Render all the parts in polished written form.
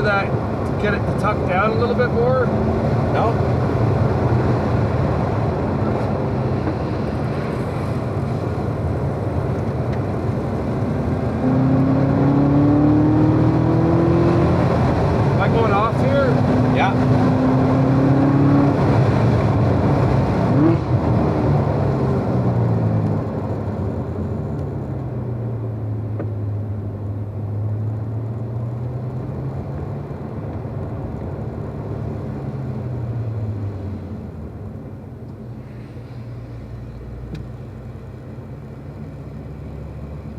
that to get it to tuck down a little bit more? No? Am I going off here? Yeah.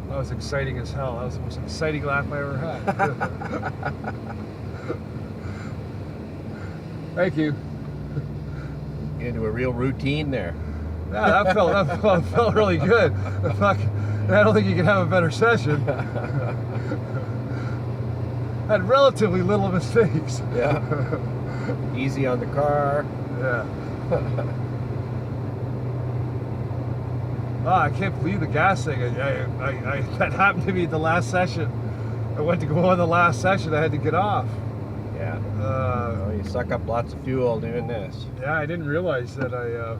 That was exciting as hell. That was the most exciting lap I ever had. Thank you. Get into a real routine there. Yeah, that felt really good. Fuck, I don't think you can have a better session. Had relatively little mistakes. Yeah. Easy on the car. Yeah. Oh, I can't believe the gas thing. That happened to me at the last session. I went to go on the last session. I had to get off. Yeah. Well, you suck up lots of fuel doing this. Yeah, I didn't realize that I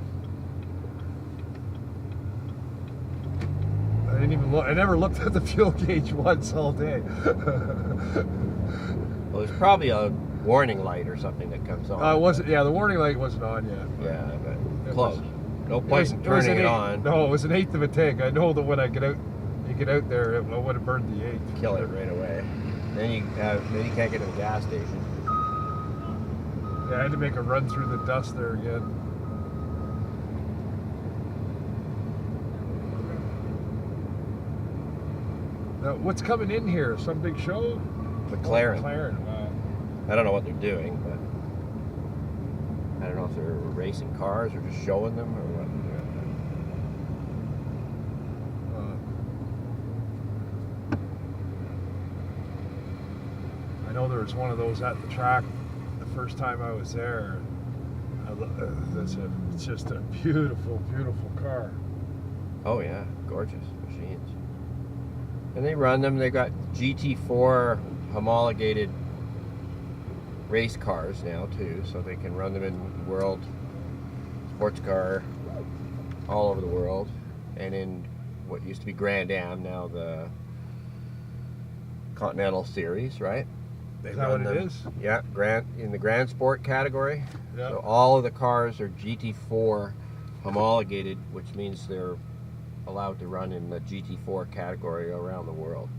didn't even look. I never looked at the fuel gauge once all day. Well, there's probably a warning light or something that comes on. It wasn't. Yeah, the warning light wasn't on yet. Yeah, but close. No point in turning it on. No, it was an eighth of a tank. I know that when I get out, you get out there, I would have burned the eighth. Kill it right away. Then you can't get to the gas station. Yeah, I had to make a run through the dust there again. Now, what's coming in here? Some big show? McLaren. Oh, McLaren, wow. I don't know what they're doing, but I don't know if they're racing cars or just showing them or what. I know there was one of those at the track the first time I was there. It's just a beautiful, beautiful car. Oh yeah, gorgeous machines. And they run them. They got GT4 homologated race cars now too, so they can run them in world sports car all over the world, and in what used to be Grand Am, now the Continental Series, right? Is that what it is? Yeah, in the Grand Sport category. Yeah. So all of the cars are GT4 homologated, which means they're allowed to run in the GT4 category around the world.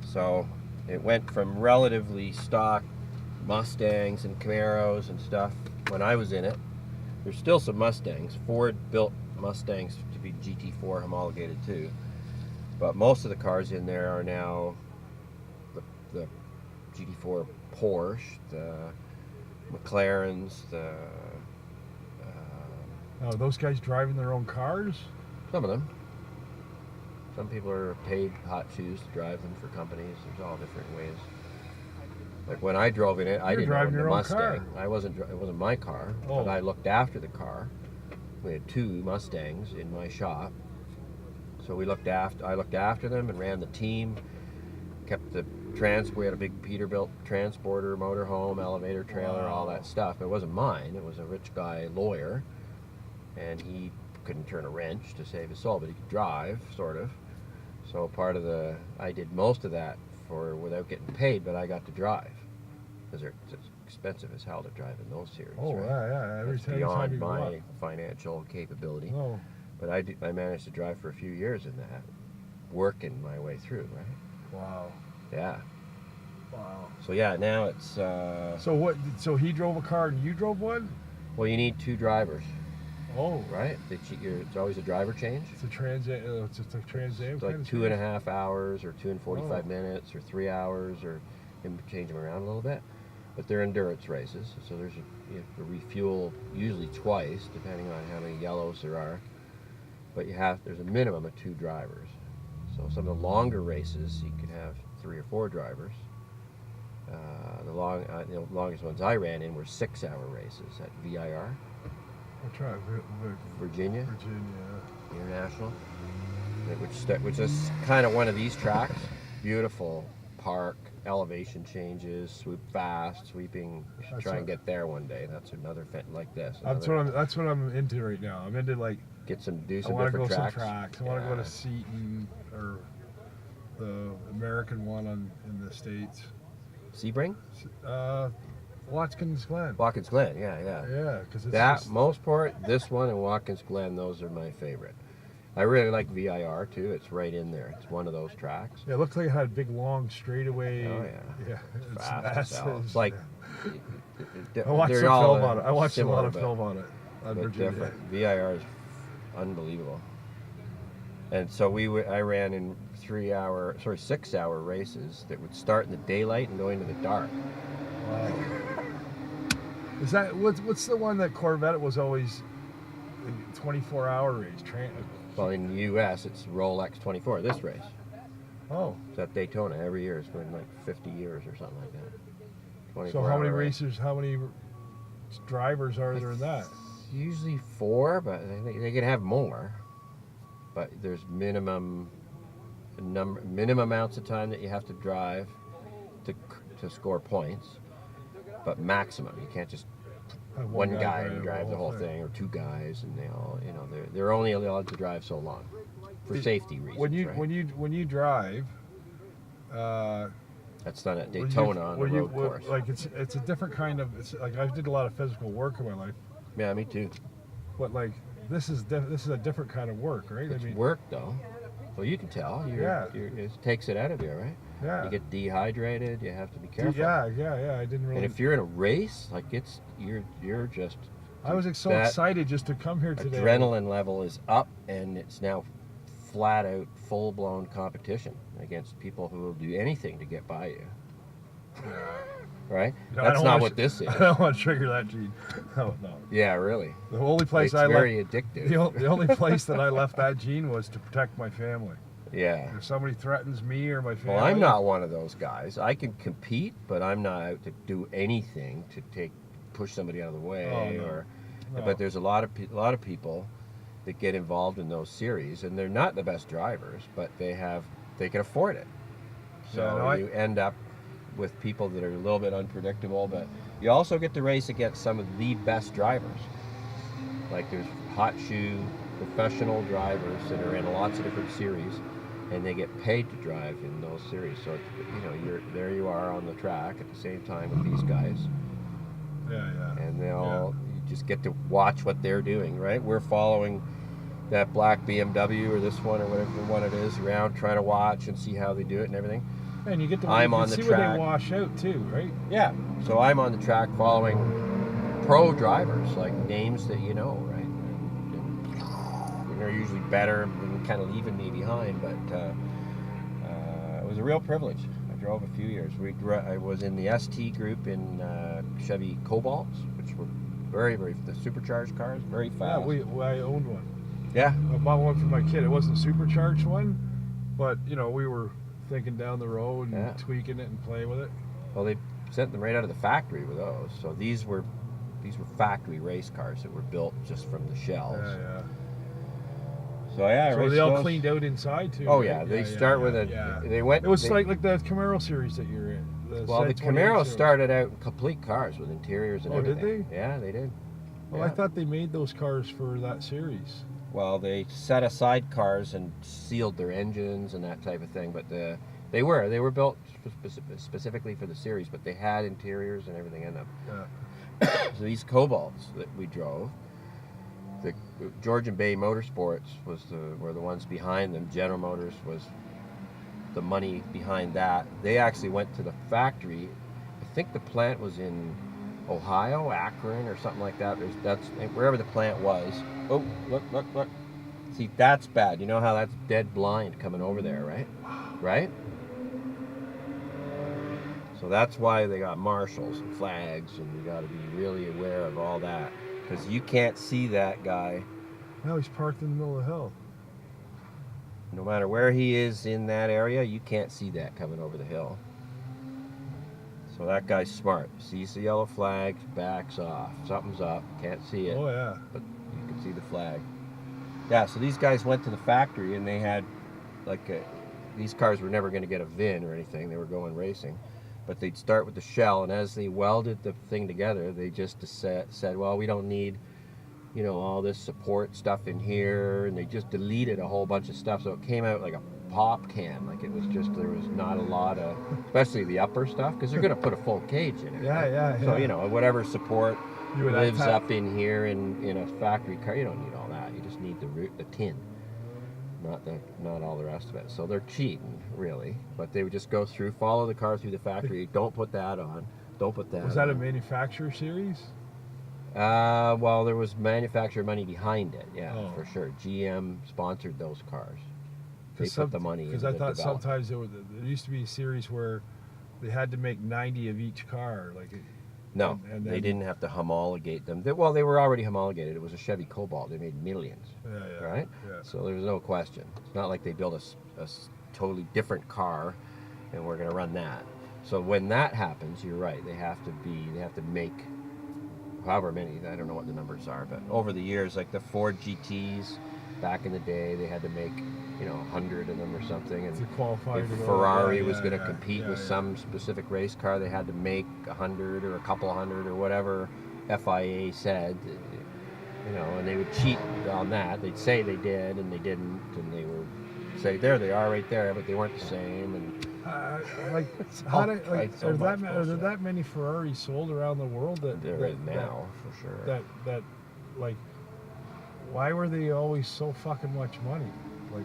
So it went from relatively stock Mustangs and Camaros and stuff when I was in it. There's still some Mustangs. Ford built Mustangs to be GT4 homologated too. But most of the cars in there are now the GT4 Porsche, the McLarens, the... Oh, those guys driving their own cars? Some of them. Some people are paid hot shoes to drive them for companies. There's all different ways. Like when I drove in it, I didn't own the Mustang. It wasn't my car, but I looked after the car. We had 2 Mustangs in my shop, so I looked after them and ran the team. Kept the we had a big Peterbilt transporter, motorhome, elevator, trailer, all that stuff. It wasn't mine. It was a rich guy lawyer, and he couldn't turn a wrench to save his soul, but he could drive, sort of. So I did most of that without getting paid, but I got to drive, because it's expensive as hell to drive in those series. Oh, right? yeah. It's beyond my financial capability. Oh. But I managed to drive for a few years in that, working my way through, right? Wow. Yeah. Wow. So yeah, now it's... So he drove a car and you drove one? Well, you need 2 drivers. Oh. Right? It's always a driver change. It's a Trans Am. It's like 2.5 hours, or 2 and 45 minutes, or 3 hours, or you can change them around a little bit. But they're endurance races, so you have to refuel usually twice, depending on how many yellows there are. But there's a minimum of 2 drivers. So some of the longer races, you can have 3 or 4 drivers. The longest ones I ran in were 6-hour races at VIR. Virginia International, which is kind of one of these tracks. Beautiful park, elevation changes, swoop fast, sweeping. You should try and get there one day. That's another like this. That's what I'm into right now. I'm into like do some I want to go different some tracks. I want to go to Seton or the American one in the States. Sebring? Watkins Glen. Watkins Glen, yeah. Yeah, because it's that just, most part, this one and Watkins Glen, those are my favorite. I really like VIR too. It's right in there. It's one of those tracks. Yeah, it looked like it had a big long straightaway. Oh yeah. Yeah, it's fast as hell. massive. It's like I watched some film on it. I watched a lot of film on it. But different. VIR is unbelievable. And so I ran in 6-hour races that would start in the daylight and go into the dark. Wow. Is that what's the one that Corvette was always a 24-hour race? Well, in the U.S., it's Rolex 24. This race. Oh. It's at Daytona every year. It's been like 50 years or something like that. So how many racers? How many drivers are there in that? Usually 4, but they could have more. But there's minimum amounts of time that you have to drive to score points. But maximum, you can't just one guy drive the whole thing, or 2 guys, and they all, they're only allowed to drive so long for safety reasons. When you drive, that's done at Daytona on the road course. Like it's a different kind of. It's like I did a lot of physical work in my life. Yeah, me too. But like this is a different kind of work, right? It's work though. Well, you can tell. It takes it out of you, right? Yeah. You get dehydrated. You have to be careful. Yeah. I didn't really. And if you're in a race, like you're just. I was so excited just to come here today. Adrenaline level is up, and it's now flat out, full blown competition against people who will do anything to get by you. Yeah. Right? No, that's not what this is. I don't want to trigger that gene. No. Yeah, really. The only place it's very addictive. The only place that I left that gene was to protect my family. Yeah. If somebody threatens me or my family. Well, I'm not one of those guys. I can compete, but I'm not out to do anything to push somebody out of the way. But there's a lot of people that get involved in those series, and they're not the best drivers, but they can afford it. So you end up with people that are a little bit unpredictable, but you also get to race against some of the best drivers. Like there's hot shoe professional drivers that are in lots of different series, and they get paid to drive in those series. So there you are on the track at the same time with these guys. Yeah. And you just get to watch what they're doing, right? We're following that black BMW or this one or whatever one it is around, trying to watch and see how they do it and everything. And you get to see track. where they wash out too, right? Yeah. So I'm on the track following pro drivers, like names that you know, right? And they're usually better and kind of leaving me behind, but it was a real privilege. I drove a few years. I was in the ST group in Chevy Cobalts, which were very, very, the supercharged cars, very fast. Yeah, I owned one. Yeah. I bought one for my kid. It wasn't a supercharged one, but we were thinking down the road and tweaking it and playing with it. Well, they sent them right out of the factory with those. So these were factory race cars that were built just from the shells. Yeah. So they all cleaned out inside too. Oh right? yeah, they start with They went. It was like the Camaro series that you're in. The Camaro started out complete cars with interiors and everything. Oh, did they? Yeah, they did. Well, I thought they made those cars for that series. Well, they set aside cars and sealed their engines and that type of thing, but they were built specifically for the series, but they had interiors and everything in them. Yeah. So these Cobalts that we drove, the Georgian Bay Motorsports were the ones behind them. General Motors was the money behind that. They actually went to the factory. I think the plant was in Ohio, Akron, or something like that. That's wherever the plant was. Oh, look. See, that's bad. You know how that's dead blind coming over there, right? Right? So that's why they got marshals and flags, and you got to be really aware of all that, because you can't see that guy. Now he's parked in the middle of the hill. No matter where he is in that area, you can't see that coming over the hill. So that guy's smart. Sees the yellow flag, backs off. Something's up. Can't see it. Oh yeah. But you can see the flag. Yeah. So these guys went to the factory and they had these cars were never going to get a VIN or anything. They were going racing. But they'd start with the shell, and as they welded the thing together, they just said, well, we don't need, you know, all this support stuff in here, and they just deleted a whole bunch of stuff, so it came out like a pop can. Like, it was just, there was not a lot of, especially the upper stuff, because they're going to put a full cage in it. Yeah, right? yeah. So, you know, whatever support lives have up in here in a factory car, you don't need all that. You just need the tin, not all the rest of it. So they're cheating, really. But they would just go through, follow the car through the factory. Don't put that on. Don't put that. Was that a manufacturer series? Well, there was manufacturer money behind it. Yeah, Oh. for sure. GM sponsored those cars. They put the money into Because I the thought development. sometimes there used to be a series where they had to make 90 of each car. Like, No, and they then- didn't have to homologate them. Well, they were already homologated. It was a Chevy Cobalt. They made millions, yeah, right? Yeah. So there was no question. It's not like they built a totally different car and we're going to run that. So when that happens, you're right. They have to make however many, I don't know what the numbers are, but over the years, like the Ford GTs back in the day, they had to make, you know, 100 of them or something. And To qualify if to go, Ferrari yeah, was yeah, going to yeah, compete yeah, with yeah. some specific race car, they had to make 100 or a couple hundred or whatever FIA said, you know, and they would cheat on that. They'd say they did and they didn't, and they would say, there they are right there, but they weren't the same. And Like, all how did, like, right, so are much there bullshit. that many Ferraris sold around the world that there is now, for sure. that like, why were they always so fucking much money? Like,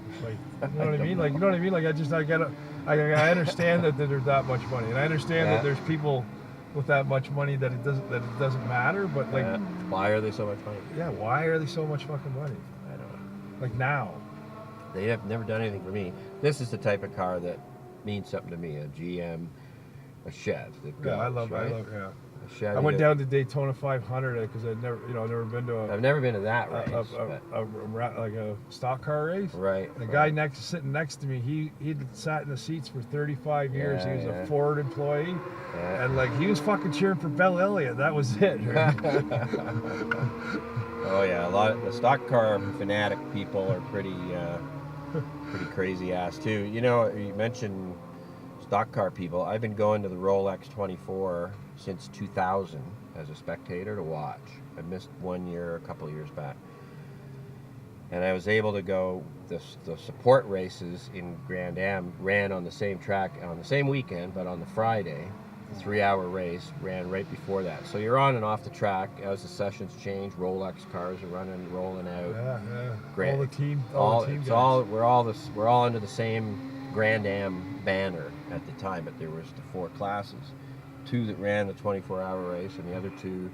you know what I mean? Like, you know what I mean? Like, I understand that there's that much money, and I understand Yeah. that there's people with that much money that it doesn't matter. But like, Why are they so much money? yeah, why are they so much fucking money? I don't know. Like now, They have never done anything for me. This is the type of car that means something to me. A GM, a Chev. yeah, I love, yeah. A Chevy. I went down to Daytona 500 because I'd never been to I've never been to that race. like a stock car race. Right. The guy sitting next to me, he'd sat in the seats for 35 years. Yeah, He was yeah. a Ford employee, Yeah. and like he was fucking cheering for Bell Elliott. That was it. Oh yeah, a lot of the stock car fanatic people are pretty crazy ass too. You know, you mentioned stock car people. I've been going to the Rolex 24 since 2000 as a spectator to watch. I missed 1 year a couple of years back, and I was able to go. The support races in Grand Am ran on the same track on the same weekend, but on the Friday. The 3-hour race ran right before that. So you're on and off the track as the sessions change. Rolex cars are rolling out. Yeah. Great. All the team It's guys. all we're all under the same Grand Am banner at the time, but there was the 4 classes, 2 that ran the 24-hour race, and the other 2